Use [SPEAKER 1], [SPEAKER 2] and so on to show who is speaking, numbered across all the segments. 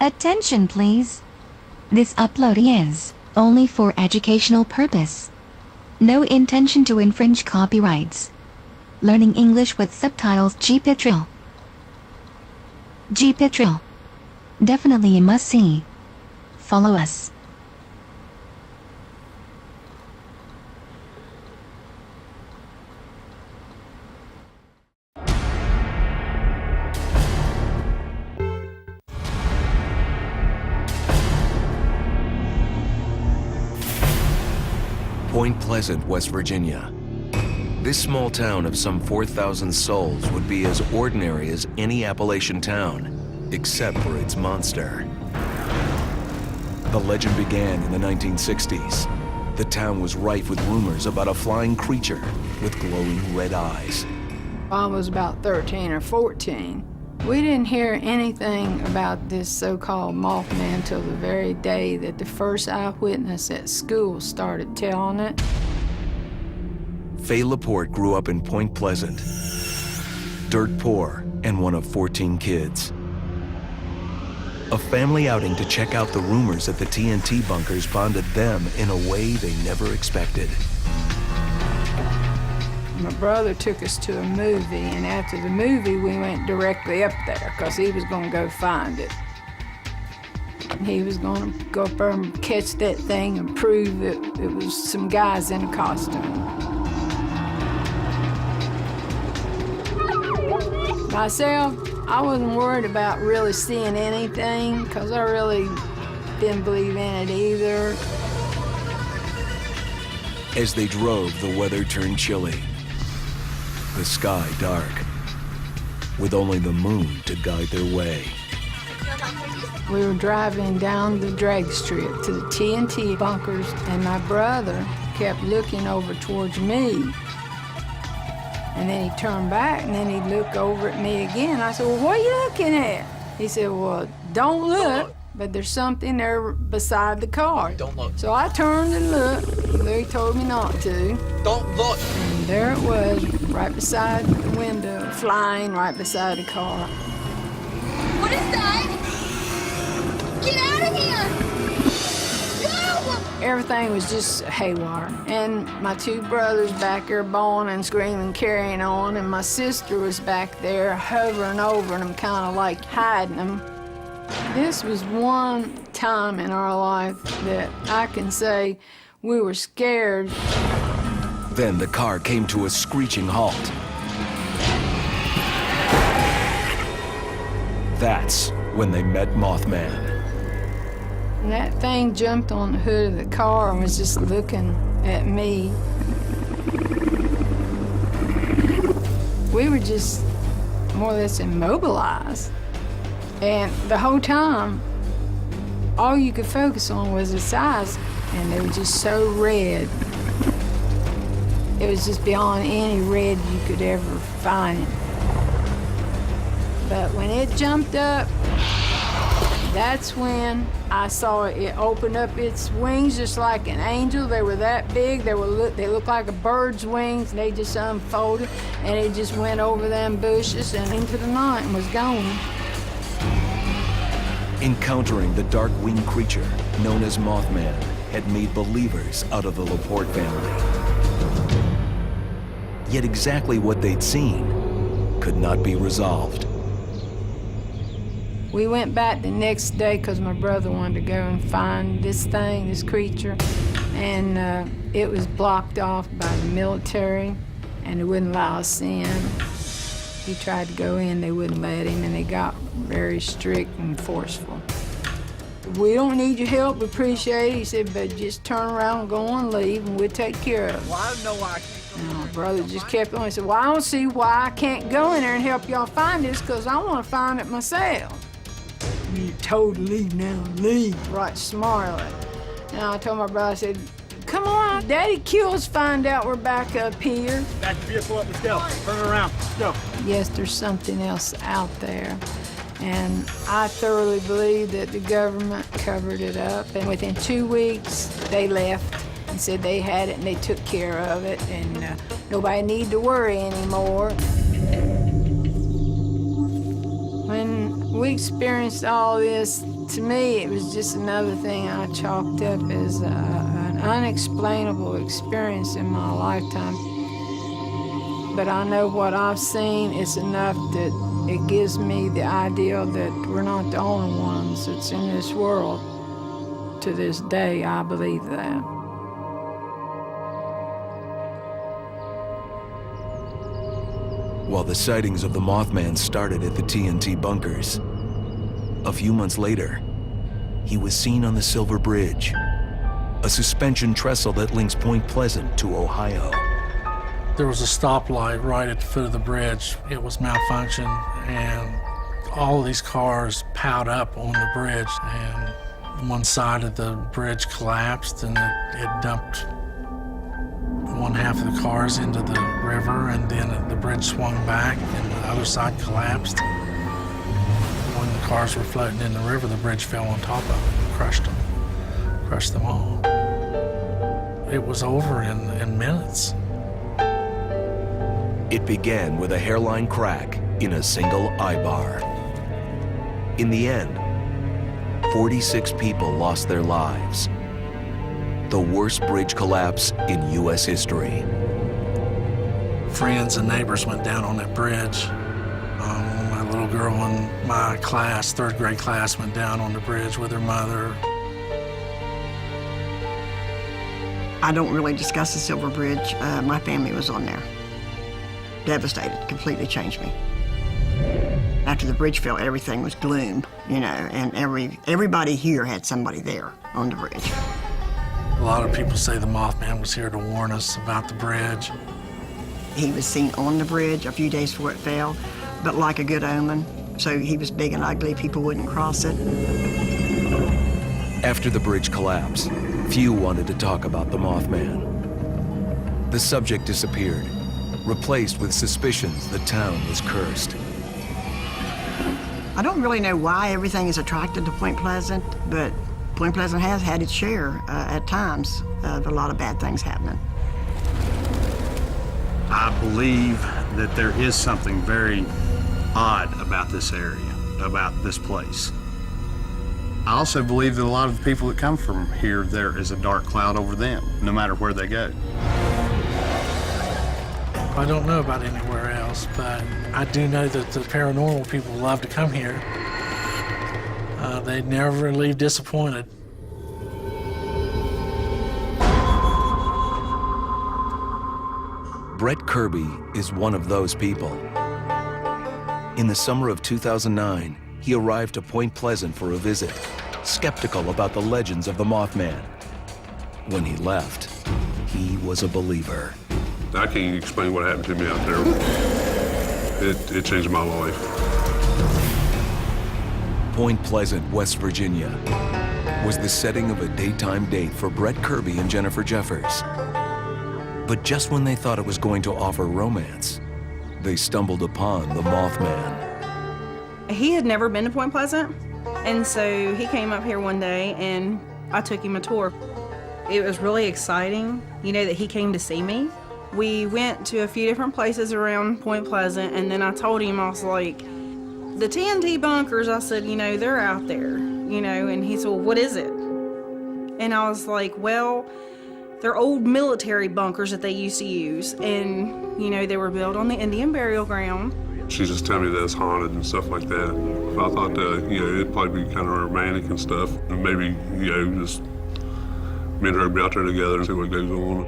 [SPEAKER 1] Attention please. This upload is only for educational purpose. No intention to infringe copyrights. Learning English with subtitles. GPITRAL. GPITRAL. Definitely a must-see. Follow us.
[SPEAKER 2] Point Pleasant, West Virginia. This small town of some 4,000 souls would be as ordinary as any Appalachian town, except for its monster. The legend began in the 1960s. The town was rife with rumors about a flying creature with glowing red eyes.
[SPEAKER 3] I was about 13 or 14. We didn't hear anything about this so-called Mothman till the very day that the first eyewitness at school started telling it.
[SPEAKER 2] Faye Laporte grew up in Point Pleasant, dirt poor and one of 14 kids. A family outing to check out the rumors at the TNT bunkers bonded them in a way they never expected.
[SPEAKER 3] My brother took us to a movie, and after the movie, we went directly up there because he was going to go find it. He was going to go up there and catch that thing and prove that it was some guys in a costume. Myself, I wasn't worried about really seeing anything because I really didn't believe in it either.
[SPEAKER 2] As they drove, the weather turned chilly. The sky dark, with only the moon to guide their way.
[SPEAKER 3] We were driving down the drag strip to the TNT bunkers, and my brother kept looking over towards me. And then he turned back, and then he'd look over at me again. I said, well, what are you looking at? He said, well, don't look, but there's something there beside the car.
[SPEAKER 4] Don't look.
[SPEAKER 3] So I turned and looked, even though he told me not to.
[SPEAKER 4] Don't look.
[SPEAKER 3] And there it was, right beside the window, flying right beside the car.
[SPEAKER 5] What is that? Get out of here! No!
[SPEAKER 3] Everything was just haywire. And my two brothers back there bawling and screaming, carrying on, and my sister was back there hovering over them, kind of like hiding them. This was one time in our life that I can say we were scared.
[SPEAKER 2] Then the car came to a screeching halt. That's when they met Mothman.
[SPEAKER 3] And that thing jumped on the hood of the car and was just looking at me. We were just more or less immobilized. And the whole time, all you could focus on was its eyes, and they were just so red. It was just beyond any red you could ever find. But when it jumped up, that's when I saw it open up its wings just like an angel. They were that big. They looked like a bird's wings. They just unfolded, and it just went over them bushes and into the night and was gone.
[SPEAKER 2] Encountering the dark-winged creature known as Mothman had made believers out of the Laporte family. Yet exactly what they'd seen could not be resolved.
[SPEAKER 3] We went back the next day because my brother wanted to go and find this thing, this creature, and it was blocked off by the military, and they wouldn't allow us in. He tried to go in, they wouldn't let him, and they got very strict and forceful. We don't need your help, we appreciate it. He said, but just turn around and go and leave, and we'll take care of it.
[SPEAKER 4] Well, I don't know why I can't go.
[SPEAKER 3] And my brother just kept on. He said, well, I don't see why I can't go in there and help y'all find this, because I want to find it myself. You told to leave now, leave. Right smartly. And I told my brother, I said, come on, Daddy Kills find out we're back up here.
[SPEAKER 4] Back the vehicle up, let's go. Turn it around, let's go.
[SPEAKER 3] Yes, there's something else out there. And I thoroughly believe that the government covered it up. And within 2 weeks, they left and said they had it and they took care of it. And nobody needed to worry anymore. When we experienced all this, To me, it was just another thing I chalked up as an unexplainable experience in my lifetime. But I know what I've seen is enough that it gives me the idea that we're not the only ones that's in this world. To this day, I believe that.
[SPEAKER 2] While the sightings of the Mothman started at the TNT bunkers, a few months later, he was seen on the Silver Bridge, a suspension trestle that links Point Pleasant to Ohio.
[SPEAKER 6] There was a stoplight right at the foot of the bridge. It was malfunctioned, and all of these cars piled up on the bridge, and one side of the bridge collapsed, and it dumped one half of the cars into the river, and then the bridge swung back, and the other side collapsed. When the cars were floating in the river, the bridge fell on top of them and crushed them all. It was over in minutes.
[SPEAKER 2] It began with a hairline crack in a single eye bar. In the end, 46 people lost their lives. The worst bridge collapse in U.S. history.
[SPEAKER 6] Friends and neighbors went down on that bridge. My little girl in my class, third grade class, went down on the bridge with her mother.
[SPEAKER 7] I don't really discuss the Silver Bridge. My family was on there. Devastated, completely changed me. After the bridge fell, everything was gloom, you know, and everybody here had somebody there on the bridge.
[SPEAKER 6] A lot of people say the Mothman was here to warn us about the bridge.
[SPEAKER 7] He was seen on the bridge a few days before it fell, but like a good omen. So he was big and ugly, people wouldn't cross it.
[SPEAKER 2] After the bridge collapsed, few wanted to talk about the Mothman. The subject disappeared, replaced with suspicions the town was cursed.
[SPEAKER 7] I don't really know why everything is attracted to Point Pleasant, but Point Pleasant has had its share at times of a lot of bad things happening.
[SPEAKER 8] I believe that there is something very odd about this area, about this place. I also believe that a lot of the people that come from here, there is a dark cloud over them, no matter where they go.
[SPEAKER 6] I don't know about anywhere else, but I do know that the paranormal people love to come here. They never leave disappointed.
[SPEAKER 2] Brett Kirby is one of those people. In the summer of 2009, he arrived to Point Pleasant for a visit, skeptical about the legends of the Mothman. When he left, he was a believer.
[SPEAKER 9] I can't explain what happened to me out there. It changed my life.
[SPEAKER 2] Point Pleasant, West Virginia, was the setting of a daytime date for Brett Kirby and Jennifer Jeffers. But just when they thought it was going to offer romance, they stumbled upon the Mothman.
[SPEAKER 10] He had never been to Point Pleasant, and so he came up here one day and I took him a tour. It was really exciting, you know, that he came to see me. We went to a few different places around Point Pleasant, and then I told him, I was like, the TNT bunkers, I said, you know, they're out there, you know, and he said, well, what is it? And I was like, well, they're old military bunkers that they used to use, and, you know, they were built on the Indian burial ground.
[SPEAKER 9] She just told me that it's haunted and stuff like that. I thought that, you know, it'd probably be kind of romantic and stuff, and maybe, you know, just me and her be out there together and see what goes on.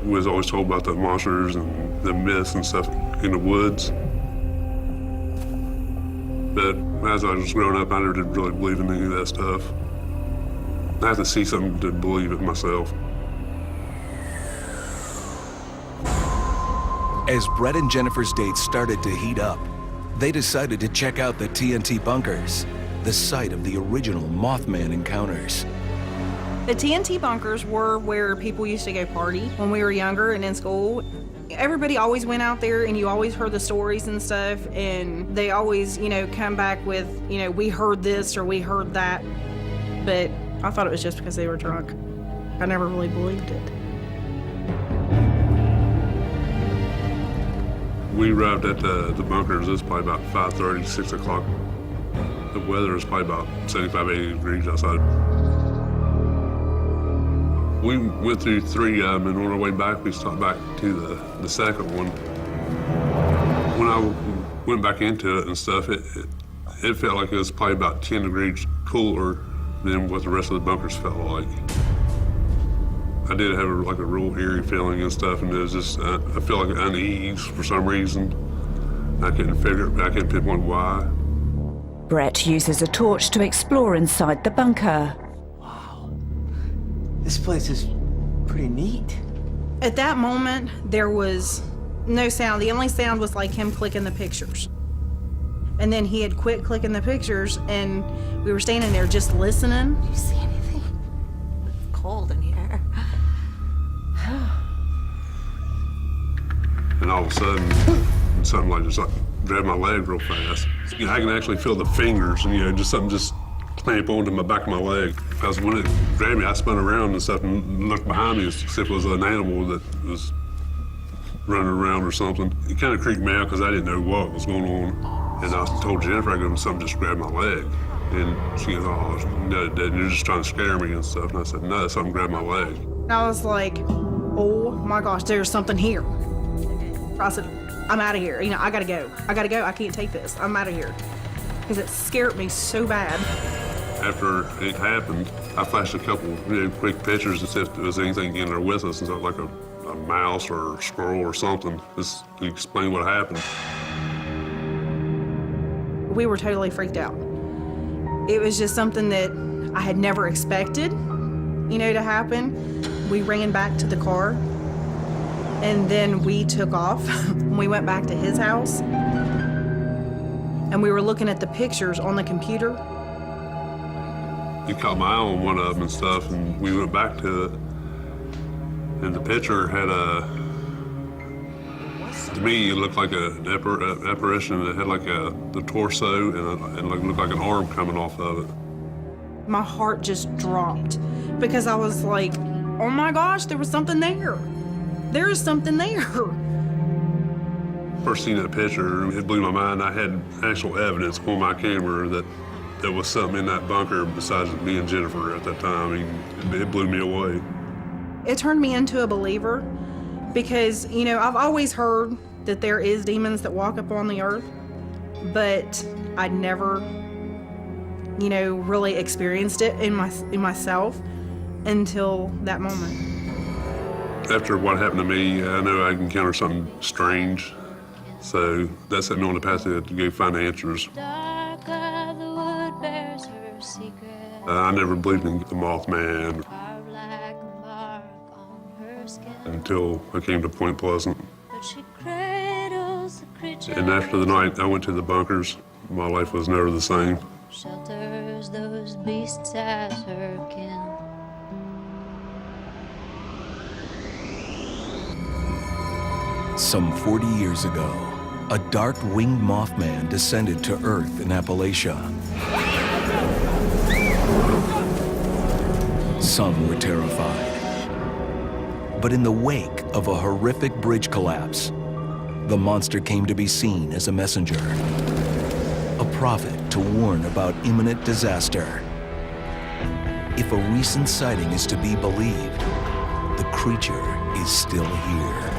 [SPEAKER 9] We was always told about the monsters and the myths and stuff in the woods. But as I was growing up, I never did really believe in any of that stuff. I have to see something to believe it myself.
[SPEAKER 2] As Brett and Jennifer's date started to heat up, they decided to check out the TNT bunkers, the site of the original Mothman encounters.
[SPEAKER 10] The TNT bunkers were where people used to go party when we were younger and in school. Everybody always went out there and you always heard the stories and stuff, and they always, you know, come back with, you know, we heard this or we heard that. But I thought it was just because they were drunk. I never really believed it.
[SPEAKER 9] We arrived at the bunkers, it was probably about 5:30, 6 o'clock The weather is probably about 75, 80 degrees outside. We went through 3 of them, and on our way back, we stopped back to the second one. When I went back into it and stuff, it felt like it was probably about 10 degrees cooler than what the rest of the bunkers felt like. I did have like a real eerie feeling and stuff, and it was just, I feel like unease for some reason. I couldn't pinpoint why.
[SPEAKER 11] Brett uses a torch to explore inside the bunker.
[SPEAKER 12] Wow, this place is pretty neat.
[SPEAKER 10] At that moment, there was no sound. The only sound was like him clicking the pictures. And then he had quit clicking the pictures, and we were standing there just listening.
[SPEAKER 5] Do you see anything? It's cold in here.
[SPEAKER 9] And all of a sudden, something like just like grabbed my leg real fast. You know, I can actually feel the fingers, and just something just clamp onto my back of my leg. Because when it grabbed me, I spun around and stuff and looked behind me as if it was an animal that was running around or something. It kind of creeped me out because I didn't know what was going on. And I told Jennifer, I go, something just grabbed my leg. And she goes, oh, no, it didn't. You're just trying to scare me and stuff. And I said, no, something grabbed my leg.
[SPEAKER 10] I was like, oh my gosh, there's something here. I said, I'm out of here. I gotta go. I can't take this. I'm out of here. Because it scared me so bad.
[SPEAKER 9] After it happened, I flashed a couple quick pictures as if there was anything in there with us, and stuff like a mouse or a squirrel or something, just to explain what happened.
[SPEAKER 10] We were totally freaked out. It was just something that I had never expected, to happen. We ran back to the car, and then we took off. We went back to his house, and we were looking at the pictures on the computer.
[SPEAKER 9] You caught my eye on one of them and stuff, and we went back to it, and the picture had to me, it looked like an apparition that had like the torso and looked like an arm coming off of it.
[SPEAKER 10] My heart just dropped because I was like, oh my gosh, there was something there. There is something there.
[SPEAKER 9] First seen that picture, it blew my mind. I had actual evidence on my camera that there was something in that bunker besides me and Jennifer at that time. It blew me away.
[SPEAKER 10] It turned me into a believer because, I've always heard that there is demons that walk upon the earth, but I'd never, really experienced it in myself until that moment.
[SPEAKER 9] After what happened to me, I know I encountered something strange, so that set me on the path to go find answers. I never believed in the Mothman until I came to Point Pleasant. And after the night I went to the bunkers, my life was never the same.
[SPEAKER 13] Shelters those beasts as her kin.
[SPEAKER 2] Some 40 years ago, a dark-winged Mothman descended to Earth in Appalachia. Some were terrified. But in the wake of a horrific bridge collapse, the monster came to be seen as a messenger, a prophet to warn about imminent disaster. If a recent sighting is to be believed, the creature is still here.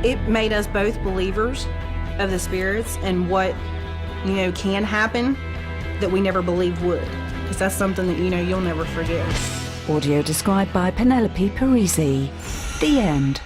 [SPEAKER 10] It made us both believers of the spirits and what, can happen that we never believed would. Because that's something that, you'll never forget.
[SPEAKER 11] Audio described by Penelope Parisi. The end.